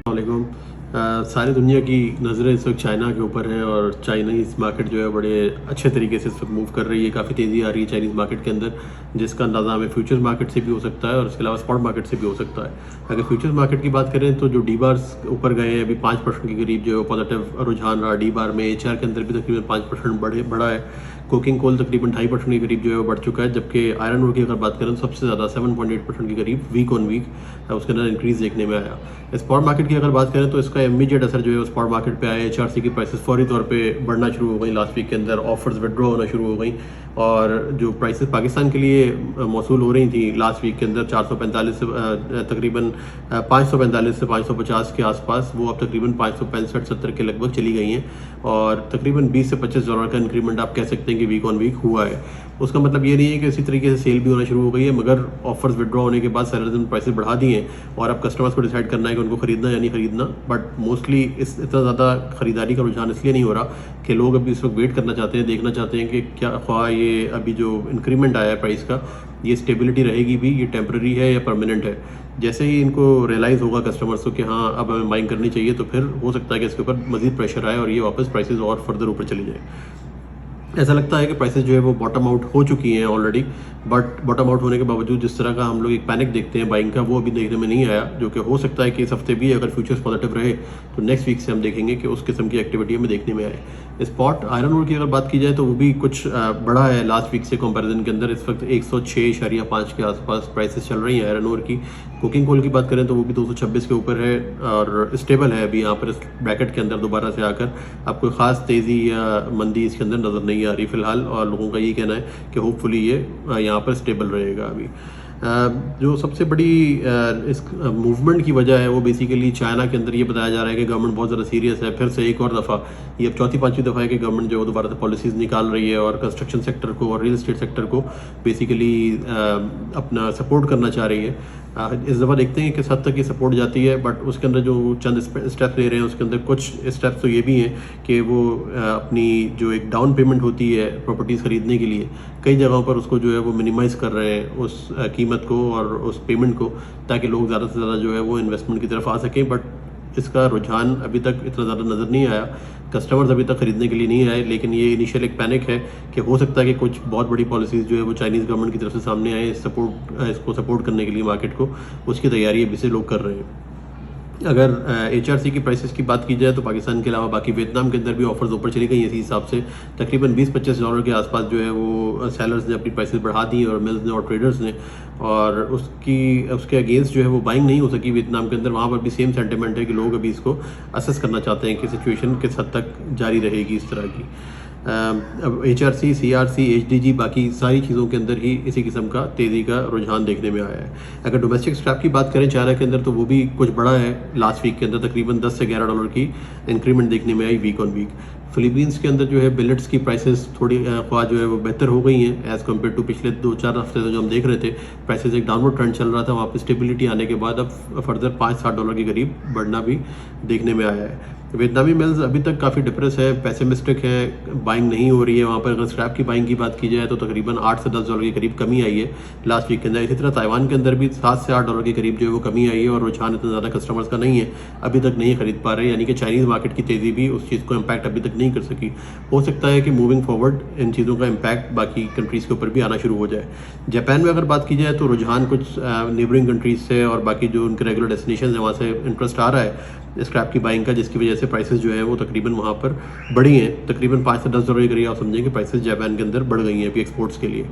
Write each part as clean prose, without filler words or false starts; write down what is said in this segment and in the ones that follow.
वालेकुम। सारी दुनिया की नज़रें इस वक्त चाइना के ऊपर हैं और चाइनीज़ मार्केट जो है बड़े अच्छे तरीके से इस वक्त मूव कर रही है। काफ़ी तेज़ी आ रही है चाइनीज़ मार्केट के अंदर, जिसका अंदाज़ा हमें फ्यूचर्स मार्केट से भी हो सकता है और इसके अलावा स्पॉट मार्केट से भी हो सकता है। अगर फ्यूचर्स मार्केट की बात करें तो जो डी बार्स ऊपर गए हैं, अभी 5% के करीब जो है पॉजिटिव रुझान रहा डी बार में। एचआर के अंदर भी तकरीबन 5% बढ़ा है। कोकिंग कोल तकरीबन 2.5% के करीब जो है वो बढ़ चुका है, जबकि आयरन ओर की अगर बात करें तो सबसे ज़्यादा 7.8% के करीब वीक ऑन वीक उसके अंदर इंक्रीज़ देखने में आया। स्पॉट मार्केट की अगर बात करें तो इसका इमीडिएट असर जो है स्पॉट मार्केट पे आया। एचआरसी की प्राइसेस फौरी तौर पे बढ़ना शुरू हो गई लास्ट वीक के अंदर, ऑफर्स विड्रॉ होना शुरू हो गई और जो प्राइसेस पाकिस्तान के लिए मौसूल हो रही थी लास्ट वीक के अंदर 445 से तकरीबन 545 से 550 के आसपास, वो अब तकरीबन 565-70 के लगभग चली गई हैं और तकरीबन $20 से $25 का इंक्रीमेंट आप कह सकते हैं कि वीक ऑन वीक हुआ है। उसका मतलब ये नहीं है कि इसी तरीके से सेल भी होना शुरू हो गई है, मगर ऑफर्स विड्रॉ होने के बाद सेलर्स ने प्राइसेस बढ़ा दिए हैं और अब कस्टमर्स को डिसाइड करना है कि उनको खरीदना या नहीं खरीदना। बट मोस्टली इतना ज़्यादा खरीदारी का रुझान इसलिए नहीं हो रहा कि लोग अभी इस वक्त वेट करना चाहते हैं, देखना चाहते हैं कि क्या ख्वाह ये अभी जो इंक्रीमेंट आया है प्राइस का, ये स्टेबिलिटी रहेगी भी, ये टेम्प्रेरी है या परमानेंट है। जैसे ही इनको रियलाइज़ होगा कस्टमर्स को कि हाँ अब हमें बाइंग करनी चाहिए, तो फिर हो सकता है कि इसके ऊपर मजीद प्रेशर आए और ये वापस प्राइसेस और फर्दर ऊपर चली जाए। ऐसा लगता है कि प्राइसेस जो है वो बॉटम आउट हो चुकी हैं ऑलरेडी, बट बॉटम आउट होने के बावजूद जिस तरह का हम लोग एक पैनिक देखते हैं बाइंग का, वो अभी देखने में नहीं आया, जो कि हो सकता है कि इस हफ्ते भी अगर फ्यूचर्स पॉजिटिव रहे तो नेक्स्ट वीक से हम देखेंगे कि उस किस्म की एक्टिविटी हमें देखने में आए। स्पॉट आयरन ओर की अगर बात की जाए तो वो भी कुछ बढ़ा है लास्ट वीक से कंपैरिजन के अंदर। इस वक्त 106.5 के आसपास प्राइसेस चल रही हैं आयरन ओर की। कुकिंग कोल की बात करें तो वो भी 226 के ऊपर है और स्टेबल है अभी यहाँ पर इस ब्रैकेट के अंदर दोबारा से आकर। अब कोई ख़ास तेज़ी या मंदी इसके अंदर नज़र नहीं आ रही फिलहाल, और लोगों का यही कहना है कि होपफुली ये यहाँ पर स्टेबल रहेगा अभी। जो सबसे बड़ी इस मूवमेंट की वजह है वो बेसिकली चाइना के अंदर ये बताया जा रहा है कि गवर्नमेंट बहुत ज़्यादा सीरियस है। फिर से एक और दफ़ा, ये अब चौथी पांचवी दफ़ा है कि गवर्नमेंट जो है दोबारा से पॉलिसीज़ निकाल रही है और कंस्ट्रक्शन सेक्टर को और रियल एस्टेट सेक्टर को बेसिकली अपना सपोर्ट करना चाह रही है। इस दफ़ा देखते हैं किस हद तक ये सपोर्ट जाती है, बट उसके अंदर जो चंद स्टेप्स ले रहे हैं उसके अंदर कुछ स्टेप्स तो ये भी हैं कि वो अपनी जो एक डाउन पेमेंट होती है प्रॉपर्टीज़ ख़रीदने के लिए, कई जगहों पर उसको जो है वो मिनिमाइज़ कर रहे हैं उस कीमत को और उस पेमेंट को, ताकि लोग ज़्यादा से ज़्यादा जो है वो इन्वेस्टमेंट की तरफ आ सकें। बट इसका रुझान अभी तक इतना ज़्यादा नज़र नहीं आया, कस्टमर्स अभी तक खरीदने के लिए नहीं आए। लेकिन ये इनिशियल एक पैनिक है कि हो सकता है कि कुछ बहुत बड़ी पॉलिसीज़ जो है वो चाइनीज़ गवर्नमेंट की तरफ से सामने आए इसको सपोर्ट करने के लिए मार्केट को, उसकी तैयारी अभी से लोग कर रहे हैं। अगर एचआरसी की प्राइसेस की बात की जाए तो पाकिस्तान के अलावा बाकी वियतनाम के अंदर भी ऑफर्स ऊपर चली गई हैं। इसी हिसाब से तकरीबन $20-25 के आसपास जो है वो सेलर्स ने अपनी प्राइसेस बढ़ा दी और मिल्स ने और ट्रेडर्स ने, और उसके अगेंस्ट जो है वो बाइंग नहीं हो सकी वियतनाम के अंदर। वहाँ पर भी सेम सेंटिमेंट है कि लोग अभी इसको असेस करना चाहते हैं कि सिचुएशन किस हद तक जारी रहेगी इस तरह की। अब एचआरसी, सीआरसी, एचडीजी, बाकी सारी चीज़ों के अंदर ही इसी किस्म का तेज़ी का रुझान देखने में आया है। अगर डोमेस्टिक स्क्रैप की बात करें चाइना के अंदर तो वो भी कुछ बड़ा है। लास्ट वीक के अंदर तकरीबन $10 से $11 की इंक्रीमेंट देखने में आई वीक ऑन वीक। फिलीपींस के अंदर जो है बिलेट्स की प्राइसेस थोड़ी ख्वाह जो है वो बेहतर हो गई हैं एज़ कम्पेयर टू पिछले 2-4 हफ्ते से जो हम देख रहे थे। प्राइसेस एक डाउनवर्ड ट्रेंड चल रहा था, वहाँ पर स्टेबिलिटी आने के बाद अब फर्दर $5-7 के करीब बढ़ना भी देखने में आया है। वियतनामी मिल्स अभी तक काफ़ी डिप्रेस है, पेसिमिस्टिक है, बाइंग नहीं हो रही है वहाँ पर। अगर स्क्रैप की बाइंग की बात की जाए तो तकरीबन $8 से $10 के करीब कमी आई है लास्ट वीक के अंदर। इसी तरह ताइवान के अंदर भी $7 से $8 के करीब जो है वो कमी आई है और रुझान इतना ज़्यादा कस्टमर्स का नहीं है, अभी तक नहीं खरीद पा रहे हैं। यानी कि चाइनीज़ मार्केट की तेज़ी भी उस चीज़ को इम्पैक्ट अभी तक नहीं कर सकी। हो सकता है कि मूविंग फॉरवर्ड इन चीज़ों का इम्पैक्ट बाकी कंट्रीज़ के ऊपर भी आना शुरू हो जाए। जापान में अगर बात की जाए तो रुझान कुछ नेबरिंग कंट्रीज से और बाकी जो उनके रेगुलर डेस्टिनेशन है वहाँ से इंटरेस्ट आ रहा है स्क्रैप की बाइंग का, जिसकी वजह से प्राइसेस जो है वो तकरीबन वहाँ पर बढ़ी हैं। तकरीबन $5 से $10 के करीब आप समझें कि प्राइसेस जापान के अंदर बढ़ गई हैं अभी एक्सपोर्ट्स के लिए।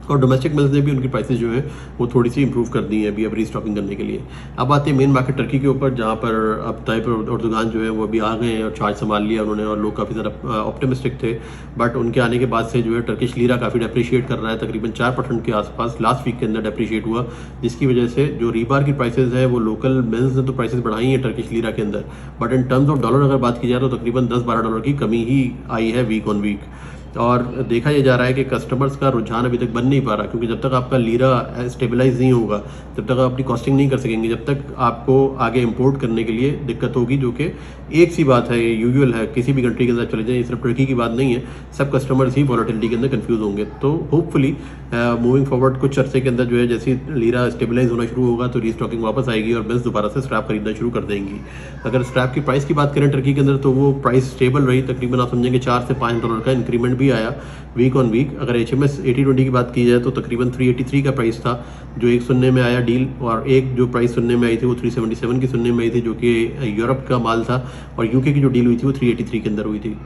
और डोमेस्टिक मिल्स ने भी उनकी प्राइसेस जो है वो थोड़ी सी इंप्रूव कर दी हैं अभी अब रीस्टॉकिंग करने के लिए। अब आते हैं मेन मार्केट टर्की के ऊपर, जहाँ पर अब ताइप एर्दोगान जो है वो अभी आ गए हैं और चार्ज संभाल लिया उन्होंने, और लोग काफ़ी ज़्यादा ऑप्टिमिस्टिक थे। बट उनके आने के बाद से जो है टर्किश लीरा काफ़ी डेप्रिशिएट कर रहा है, तकरीबन 4% के आसपास लास्ट वीक के अंदर डेप्रिशिएट हुआ, जिसकी वजह से जो रीबार की प्राइसेस है वो लोकल मिल्स ने तो प्राइसेस बढ़ाई हैं टर्किश लीरा के अंदर, but in terms of dollar अगर बात की जाए तो तकरीबन $10-12 की कमी ही आई है वीक ऑन वीक। और देखा ये जा रहा है कि कस्टमर्स का रुझान अभी तक बन नहीं पा रहा, क्योंकि जब तक आपका लीरा स्टेबलाइज नहीं होगा तब तक आप अपनी कॉस्टिंग नहीं कर सकेंगे, जब तक आपको आगे इंपोर्ट करने के लिए दिक्कत होगी, जो कि एक सी बात है, यूजुअल है, किसी भी कंट्री के अंदर चले जाए, सिर्फ टर्की की बात नहीं है, सब कस्टमर्स ही वॉलेटिलिटी के अंदर कंफ्यूज होंगे। तो होपफुली मूविंग फॉरवर्ड कुछ अरसे के अंदर जो है जैसे लीरा स्टेबलाइज होना शुरू होगा तो रीस्टॉकिंग वापस आएगी और मिल्स दोबारा से स्क्रैप खरीदना शुरू कर देंगी। अगर स्क्रैप की प्राइस की बात करें टर्की के अंदर तो वो प्राइस स्टेबल रही, तकरीबन आप समझेंगे $4 से $5 का इंक्रीमेंट भी आया वीक ऑन वीक। अगर HMS 80/20 की बात की जाए तो तकरीबन 383 का प्राइस था जो एक सुनने में आया डील, और एक जो प्राइस सुनने में आई थी वो 377 की सुनने में आई थी, जो कि यूरोप का माल था, और यूके की जो डील हुई थी वो 383 के अंदर हुई थी।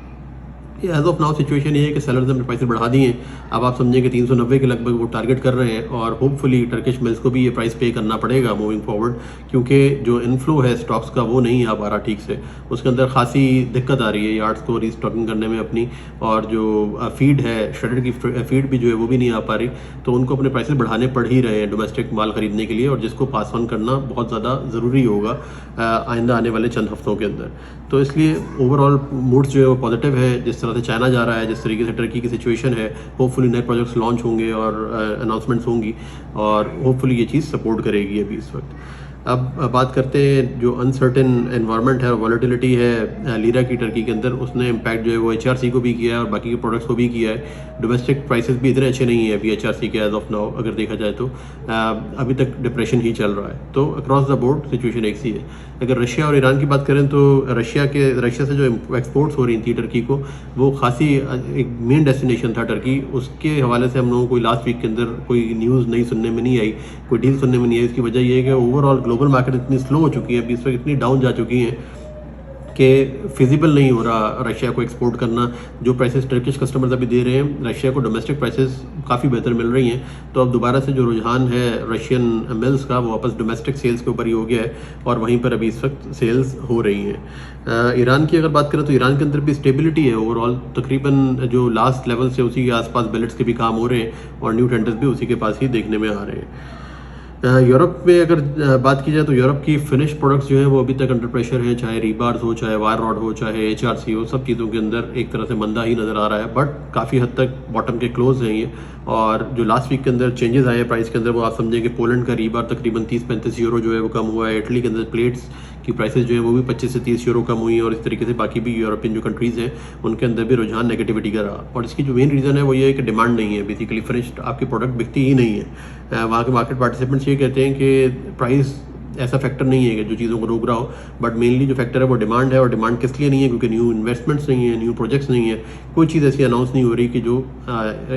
एज ऑफ नाउ सिचुएशन ये है कि सेलर्स ने अपने प्राइस बढ़ा दिए हैं। अब आप समझें कि 390 के लगभग वो टारगेट कर रहे हैं, और होपफुली टर्किश मिल्स को भी ये प्राइस पे करना पड़ेगा मूविंग फॉरवर्ड, क्योंकि जो इनफ्लो है स्टॉक्स का वो नहीं आ पा रहा ठीक से, उसके अंदर खासी दिक्कत आ रही है यार्ड्स को रीस्टॉकिंग करने में अपनी, और जो फीड है श्रेडेड की फीड भी जो है वो भी नहीं आ पा रही, तो उनको अपने प्राइसेस बढ़ाने पड़ ही रहे हैं डोमेस्टिक माल खरीदने के लिए, और जिसको पास ऑन करना बहुत ज़्यादा ज़रूरी होगा आइंदा आने वाले चंद हफ्तों के अंदर। तो इसलिए ओवरऑल मूड्स जो है वो पॉजिटिव है, जिस तरह से चाइना जा रहा है, जिस तरीके से टर्की की सिचुएशन है, होपफुली नए प्रोजेक्ट्स लॉन्च होंगे और अनाउंसमेंट्स होंगी, और होपफुली ये चीज़ सपोर्ट करेगी अभी इस वक्त। अब बात करते हैं जो अनसर्टेन एनवायरनमेंट है और वॉलेटिलिटी है लीरा की टर्की के अंदर, उसने इम्पैक्ट जो है वो HRC को भी किया है और बाकी के प्रोडक्ट्स को भी किया है। डोमेस्टिक प्राइसेस भी इतने अच्छे नहीं है अभी HRC के एज ऑफ नाउ, अगर देखा जाए तो अभी तक डिप्रेशन ही चल रहा है। तो अक्रॉस द बोर्ड सिचुएशन एक सी है। अगर रशिया और ईरान की बात करें तो रशिया से जो एक्सपोर्ट्स हो रही थी टर्की को, वो खासी एक मेन डेस्टिनेशन था टर्की, उसके हवाले से हम लोगों को लास्ट वीक के अंदर कोई न्यूज़ नहीं सुनने में नहीं आई, कोई डील सुनने में नहीं आई। इसकी वजह ये है कि ओवरऑल ग्लोबल मार्केट इतनी स्लो हो चुकी है अभी इस वक्त, इतनी डाउन जा चुकी है कि फिजिबल नहीं हो रहा रशिया को एक्सपोर्ट करना। जो प्राइसेस टर्किश कस्टमर्स अभी दे रहे हैं रशिया को, डोमेस्टिक प्राइसेस काफ़ी बेहतर मिल रही हैं, तो अब दोबारा से जो रुझान है रशियन मिल्स का वो वापस डोमेस्टिक सेल्स के ऊपर ही हो गया है, और वहीं पर अभी इस वक्त सेल्स हो रही हैं। ईरान की अगर बात करें तो ईरान के अंदर भी स्टेबिलिटी है ओवरऑल, तकरीबन जो लास्ट लेवल से उसी के आसपास बिलेट्स के भी काम हो रहे हैं, और न्यू टेंडर्स भी उसी के पास ही देखने में आ रहे हैं। यूरोप में अगर बात की जाए तो यूरोप की फिनिश प्रोडक्ट्स जो हैं वो अभी तक अंडर प्रेशर हैं, चाहे रीबार्स हो, चाहे वायर रॉड हो, चाहे HRC हो, सब चीज़ों के अंदर एक तरह से मंदा ही नज़र आ रहा है, बट काफ़ी हद तक बॉटम के क्लोज हैं ये। और जो लास्ट वीक के अंदर चेंजेस आए हैं प्राइस के अंदर, वो आप समझें कि पोलैंड का रीबार तकरीबन 30-35 यूरो जो है वो कम हुआ है, इटली के अंदर प्लेट्स की प्राइसेस जो है वो भी 25 से 30 यूरो कम हुई हैं, और इस तरीके से बाकी भी यूरोपियन जो कंट्रीज़ हैं उनके अंदर भी रुझान नेगेटिविटी का रहा। और इसकी जो मेन रीज़न है वो ये है कि डिमांड नहीं है, बेसिकली फिनिश्ड आपकी प्रोडक्ट बिकती ही नहीं है। वहाँ के मार्केट पार्टिसिपेंट्स ये कहते हैं कि प्राइस ऐसा फैक्टर नहीं है कि जो चीज़ों को रोक रहा हो, बट मेनली जो फैक्टर है वो डिमांड है, और डिमांड किस लिए नहीं है, क्योंकि न्यू इन्वेस्टमेंट्स नहीं है, न्यू प्रोजेक्ट्स नहीं है, कोई चीज़ ऐसी अनाउंस नहीं हो रही कि जो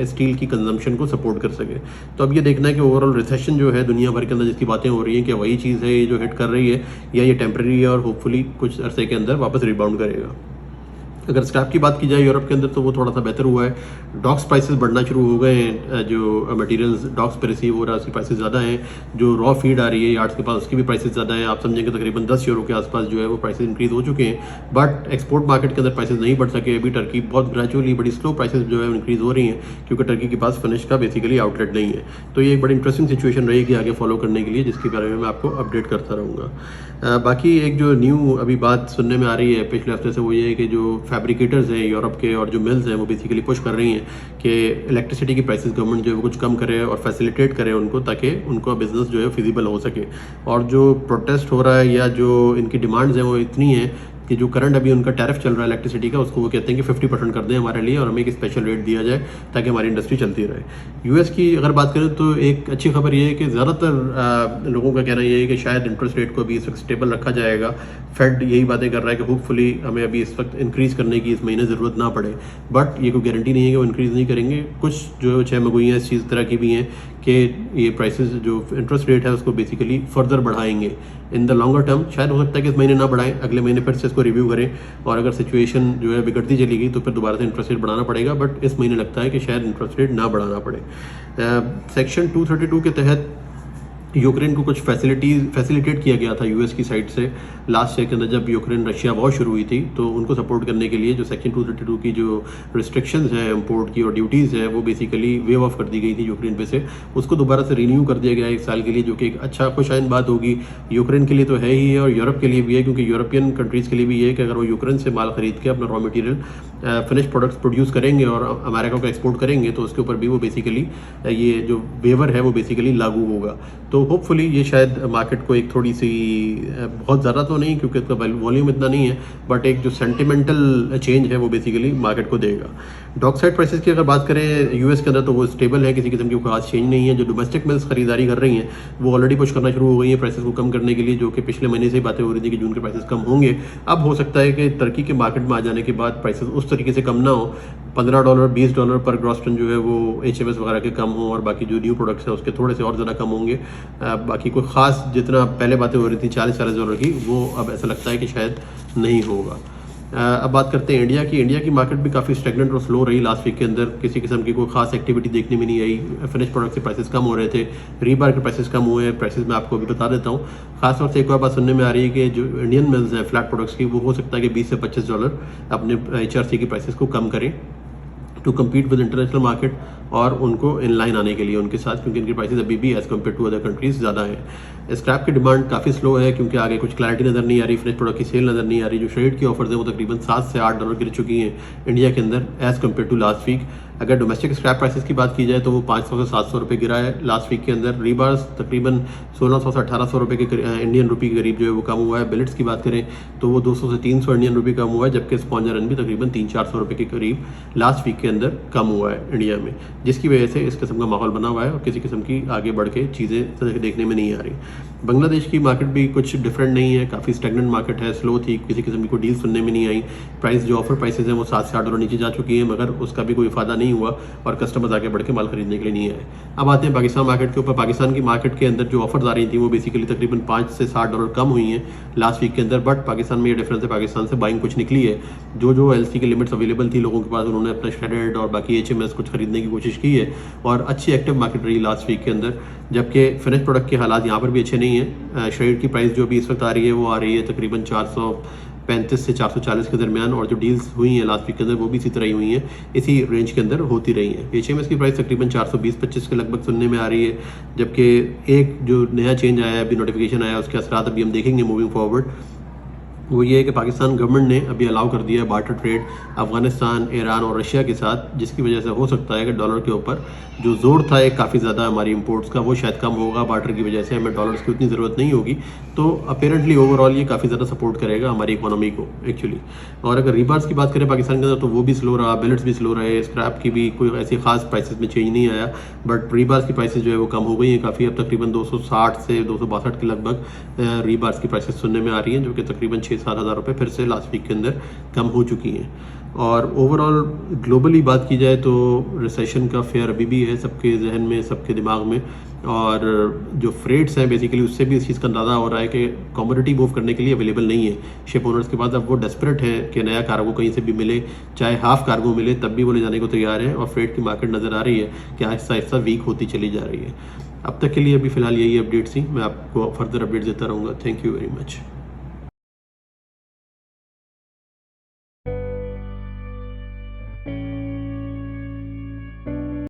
स्टील की कंजम्पशन को सपोर्ट कर सके। तो अब ये देखना है कि ओवरऑल रिसेशन जो है दुनिया भर के अंदर जिसकी बातें हो रही हैं, कि वही चीज़ है ये जो हिट कर रही है, या ये टेम्प्रेरी है और होपफुली कुछ अरसे के अंदर वापस रिबाउंड करेगा। अगर स्क्रैप की बात की जाए यूरोप के अंदर तो वो थोड़ा सा बेहतर हुआ है, डॉक्स प्राइसेस बढ़ना शुरू हो गए हैं, जो मटेरियल्स डॉक्स पे रिसीव हो रहा है उसकी प्राइसेस ज़्यादा हैं, जो रॉ फीड आ रही है यार्ड्स के पास उसकी भी प्राइसेस ज़्यादा हैं। आप समझेंगे तकरीबन 10 यूरो के आसपास जो है वो प्राइसेस इंक्रीज़ हो चुके हैं, बट एक्सपोर्ट मार्केट के अंदर प्राइसेस नहीं बढ़ सके अभी। टर्की बहुत ग्रेजुअली बड़ी स्लो प्राइसेस जो है इंक्रीज़ हो रही हैं, क्योंकि टर्की के पास फिनिश का बेसिकली आउटलेट नहीं है। तो ये एक बड़ी इंटरेस्टिंग सिचुएशन रहेगी आगे फॉलो करने के लिए, जिसके बारे में मैं आपको अपडेट करता रहूँगा। बाकी एक जो न्यू अभी बात सुनने में आ रही है पिछले हफ्ते से, वो ये है कि जो फैब्रिकेटर्स हैं यूरोप के और जो मिल्स हैं वो बेसिकली पुश कर रही हैं कि इलेक्ट्रिसिटी की प्राइसेस गवर्नमेंट जो है वो कुछ कम करे और फैसिलिटेट करे उनको, ताकि उनका बिजनेस जो है फिजिबल हो सके। और जो प्रोटेस्ट हो रहा है या जो इनकी डिमांड्स हैं वो इतनी हैं कि जो करंट अभी उनका टैरिफ चल रहा है इलेक्ट्रिसिटी का, उसको वो कहते हैं कि 50% कर दें हमारे लिए, और हमें एक स्पेशल रेट दिया जाए ताकि हमारी इंडस्ट्री चलती रहे। यूएस की अगर बात करें तो एक अच्छी खबर ये है कि ज़्यादातर लोगों का कहना ये है कि शायद इंटरेस्ट रेट को अभी इस वक्त स्टेबल रखा जाएगा। फेड यही बातें कर रहा है कि होपफुली हमें अभी इस वक्त इंक्रीज़ करने की इस महीने ज़रूरत ना पड़े, बट ये कोई गारंटी नहीं है कि वो इंक्रीज़ नहीं करेंगे। कुछ जो छह मगुइयाँ इस चीज़ तरह की भी हैं कि ये प्राइसेस जो इंटरेस्ट रेट है उसको बेसिकली फर्दर बढ़ाएंगे इन द लॉन्गर टर्म। शायद हो सकता है कि इस महीने ना बढ़ाएं, अगले महीने फिर से इसको रिव्यू करें, और अगर सिचुएशन जो है बिगड़ती चली गई तो फिर दोबारा से इंटरेस्ट रेट बढ़ाना पड़ेगा, बट इस महीने लगता है कि शायद इंटरेस्ट रेट ना बढ़ाना पड़े। सेक्शन 232 के तहत यूक्रेन को कुछ फैसिलिटेट किया गया था यूएस की साइड से लास्ट ईयर के अंदर जब यूक्रेन रशिया वॉर शुरू हुई थी, तो उनको सपोर्ट करने के लिए जो सेक्शन 232 की जो रिस्ट्रिक्शंस हैं इंपोर्ट की और ड्यूटीज़ है वो बेसिकली वेव ऑफ कर दी गई थी यूक्रेन पे से। उसको दोबारा से रिन्यू कर दिया गया है 1 साल के लिए, जो कि एक अच्छा खुशाइन बात होगी। यूक्रेन के लिए तो है ही है और यूरोप के लिए भी है, क्योंकि यूरोपियन कंट्रीज़ के लिए भी है कि अगर वो यूक्रेन से माल खरीद के अपना raw material finish products produce करेंगे और अमेरिका को एक्सपोर्ट करेंगे, तो उसके ऊपर भी वो बेसिकली ये जो वेवर है वो बेसिकली लागू होगा। तो होपफुली ये शायद मार्केट को एक थोड़ी सी बहुत ज़्यादा तो नहीं, क्योंकि उसका वॉल्यूम इतना नहीं है, बट एक जो सेंटिमेंटल चेंज है वो बेसिकली मार्केट को देगा। डॉक साइड प्राइसेस की अगर बात करें यूएस के अंदर, तो वो स्टेबल है, किसी किस्म की खास चेंज नहीं है। जो डोमेस्टिक मिल्स खरीदारी कर रही हैं वो ऑलरेडी पुश करना शुरू हो गई है प्राइसेस को कम करने के लिए, जो कि पिछले महीने से ही बातें हो रही थी कि जून के प्राइसेस कम होंगे। अब हो सकता है कि टर्की के मार्केट में आ जाने के बाद प्राइसेस उस तरीके से कम ना हो, $15 $20 पर ग्रॉस टन जो है वो HMS वगैरह के कम हो, और बाकी जो न्यू प्रोडक्ट्स हैं उसके थोड़े से और ज़्यादा कम होंगे। बाकी कोई ख़ास जितना पहले बातें हो रही थी $40 की, वो अब ऐसा लगता है कि शायद नहीं होगा। अब बात करते हैं इंडिया की। इंडिया की मार्केट भी काफ़ी स्टेगनेंट और स्लो रही लास्ट वीक के अंदर। किसी किस्म की कोई खास एक्टिविटी देखने में नहीं आई। फिनिश प्रोडक्ट के प्राइसेस कम हो रहे थे, रीबार के प्राइसेस कम हुए हैं। प्राइसेस मैं आपको अभी बता देता हूँ। खासतौर से एक और बात सुनने में आ रही है कि जो इंडियन मिल्स हैं फ्लैट प्रोडक्ट्स की, वो हो सकता है कि $20 से $25 अपने HRC की प्राइसेस को कम करें to compete with international market, और उनको इन लाइन आने के लिए उनके साथ, क्योंकि इनकी प्राइसेस अभी भी as compared to other countries ज़्यादा है। स्क्रैप की डिमांड काफ़ी स्लो है, क्योंकि आगे कुछ क्लैरिटी नज़र नहीं आ रही, फिनिश प्रोडक्ट की सेल नज़र नहीं आ रही। जो शेड की ऑफर्स हैं वो तकरीबन $7 से $8 गिर चुकी हैं इंडिया के अंदर as compared to last week. अगर डोमेस्टिक स्क्रैप प्राइसेस की बात की जाए तो वो 500 से 700 रुपये गिरा है लास्ट वीक के अंदर। रीबार्स तकरीबन 1600 से 1800 रुपये के इंडियन रुपी के करीब जो है वो कम हुआ है। बिलेट्स की बात करें तो वो 200 से 300 इंडियन रुपी कम हुआ है, जबकि स्पॉन्जर रन भी तकरीबन 300-400 रुपये के करीब लास्ट वीक के अंदर कम हुआ है इंडिया में, जिसकी वजह से इस किस्म का माहौल बना हुआ है और किसी किस्म की आगे बढ़ के चीज़ें देखने में नहीं आ रही। बांग्लादेश की मार्केट भी कुछ डिफरेंट नहीं है, काफ़ी स्टेगनेंट मार्केट है, स्लो थी, किसी किस्म की कोई डील सुनने में नहीं आई। प्राइस जो ऑफर प्राइसेस हैं वो $7 से $8 नीचे जा चुकी हैं, मगर उसका भी कोई फ़ायदा नहीं हुआ और कस्टमर्स आगे बढ़ के माल खरीदने के लिए नहीं आए। अब आते हैं पाकिस्तान मार्केट के ऊपर। पाकिस्तान की मार्केट के अंदर जो ऑफर्स आ रही थी वो बेसिकली तकरीबन $5 से $7 कम हुई हैं लास्ट वीक के अंदर, बट पाकिस्तान में ये डिफरेंस है, पाकिस्तान से बाइंग कुछ निकली है। जो LC की लिमिट्स अवेलेबल थी लोगों के पास, उन्होंने अपना श्रेडेड और बाकी HMS कुछ खरीदने की कोशिश की है और अच्छी एक्टिव मार्केट रही लास्ट वीक के अंदर। जबकि फिनिश प्रोडक्ट के हालात यहाँ पर भी अच्छे नहीं है। श्रेड की प्राइस जो अभी इस वक्त आ रही है वो आ रही है तकरीबन 435 से 440 के दरमियान, और जो डील्स हुई हैं लास्ट वीक के अंदर वो भी इसी तरह ही हुई हैं, इसी रेंज के अंदर होती रही हैं। HMS की प्राइस तकरीबन 420-25 के लगभग सुनने में आ रही है, जबकि एक जो नया चेंज आया है, अभी नोटिफिकेशन आया, उसके असरात अभी हम देखेंगे मूविंग फॉरवर्ड। वो ये है कि पाकिस्तान गवर्नमेंट ने अभी अलाउ कर दिया है बार्टर ट्रेड अफगानिस्तान, ईरान और रशिया के साथ, जिसकी वजह से हो सकता है कि डॉलर के ऊपर जो जोर था एक काफ़ी ज़्यादा हमारी इंपोर्ट्स का, वो शायद कम होगा। बार्टर की वजह से हमें डॉलर्स की उतनी ज़रूरत नहीं होगी, तो अपेरेंटली ओवरऑल ये काफ़ी ज़्यादा सपोर्ट करेगा हमारी इकोनॉमी को एक्चुअली। और अगर रीबार्स की बात करें पाकिस्तान के अंदर तो वो भी स्लो रहा, बिलेट्स भी स्लो रहे, स्क्रैप की भी कोई ऐसी खास प्राइसेस में चेंज नहीं आया, बट रीबार्स की प्राइसेस जो है वो कम हो गई हैं काफ़ी। अब तकरीबन 260 से 262 के लगभग रीबार्स की प्राइसेस सुनने में आ रही हैं, जो कि तकरीबन 6-7 हज़ार रुपये फिर से लास्ट वीक के अंदर कम हो चुकी हैं। और ओवरऑल ग्लोबली बात की जाए तो रिसेशन का फेयर अभी भी है सबके जहन में, सबके दिमाग में, और जो फ्रेट्स हैं बेसिकली उससे भी इस चीज़ का अंदाज़ा हो रहा है कि कमोडिटी मूव करने के लिए अवेलेबल नहीं है शिप ओनर्स के पास। अब वो डेस्परेट है कि नया कार्गो कहीं से भी मिले, चाहे हाफ कार्गो मिले, तब भी वो ले जाने को तैयार है, और फ्रेट की मार्केट नज़र आ रही है कि आहिस्ता आहिस्ता वीक होती चली जा रही है। अब तक के लिए अभी फ़िलहाल यही अपडेट्स थी, मैं आपको फर्दर अपडेट्स देता रहूँगा। Thank you very much.